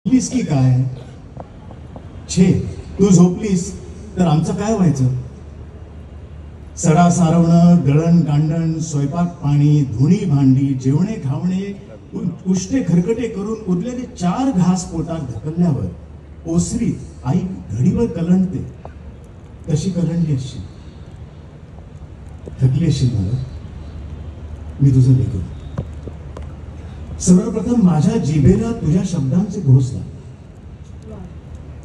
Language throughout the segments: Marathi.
झोपलीस की काय? छे, तू झोपलीस तर आमचं काय व्हायचं? सडा सारवणं, दळण कांडण, स्वयंपाक पाणी, धुणी भांडी, जेवणे खावणे, उष्टे खरकटे करून उरलेले 4 घास पोटात ढकलल्यावर ओसरीत आई घडीवर कलंडते. तशी कलंडली असशील, थकली असशील. मला मी तुझं लेकरू. सर्वप्रथम माझ्या जिभेला तुझ्या शब्दांचे घोष लागले.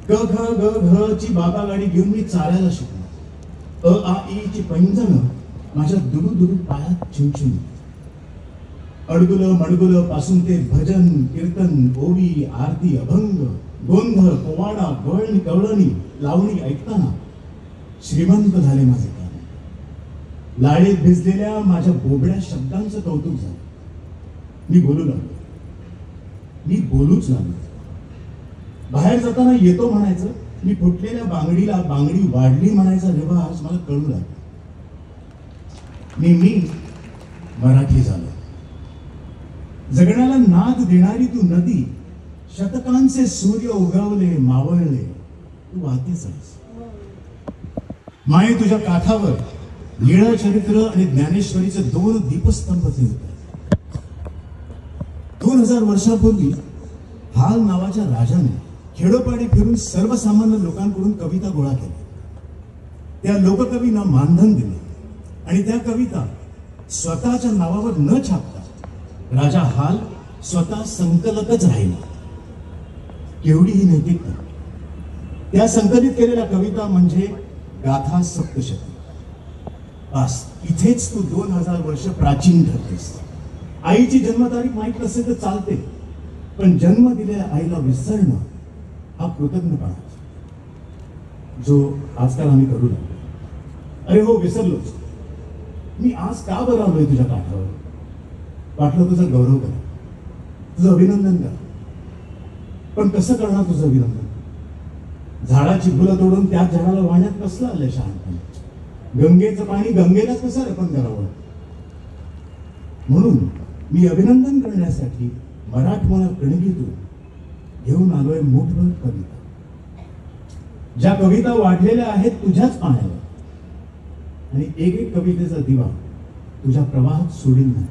क ख ग घ ची बाबा गाडी घेऊन मी चालायला शिकलो. अ आ ई ची पैंजण माझ्या दुरू दुरू पायात चिमचिम. अडगुलं मडगुलं पासून ते भजन कीर्तन ओवी आरती अभंग गोंधळ पोवाडा गवळणी कवळणी लावणी ऐकताना श्रीमंत झाले माझे कान. लाळीत भिजलेल्या माझ्या बोबड्या शब्दांचं कौतुक झालं. मी बोलू लागलो, मी बोलूच लागलो. बाहेर जाताना येतो म्हणायचं, मी फुटलेल्या बांगडीला बांगडी वाढली म्हणायचा रिवाज मला कळू लागला. मी मराठी झालो. जगण्याला नाद देणारी तू नदी, शतकांचे सूर्य उगवले मावळले, तू वाहतेच आहेस. माये तुझ्या काठावर लीळा चरित्र आणि ज्ञानेश्वरीचे 2 दीपस्तंभ होते. 2000 वर्षापूर्वी हाल नावाच्या राजाने खेडोपाडी फिरून सर्वसामान्य लोकांकडून कविता गोळा केल्या. त्या लोककवींना मानधन दिले आणि त्या कविता स्वतःच्या नावावर न छापता राजा हाल स्वतः संकलकच राहिला. केवढी ही नैतिकता! त्या संकलित केलेल्या कविता म्हणजे गाथा सप्तशती. बस इथेच तू 2000 वर्ष प्राचीन ठरतेस. आईची जन्मतारीख माहीत नसेल तर चालते, पण जन्म दिलेल्या आईला विसरणं हा कृतज्ञपणा जो आजकाल आम्ही करू लागलो. अरे हो, विसरलोच. मी आज का बरं आलोय तुझ्या काठावर? वाटलं तुझा गौरव करा, तुझं अभिनंदन करा. पण कसं करणार तुझं अभिनंदन? झाडाची फुलं तोडून त्याच झाडाला वाहण्यात कसलं आलंय शहाणपण? गंगेचं पाणी गंगेलाच कसं अर्पण करावं? म्हणून मी अभिनंदन करण्यासाठी मराठमोळ्या कणगीतून घेऊन आलोय मोठभर कविता. ज्या कविता वाढलेल्या आहेत तुझ्याच पाण्यावर, आणि एक एक कवितेचा दिवा तुझ्या प्रवाहात सोडील नाही.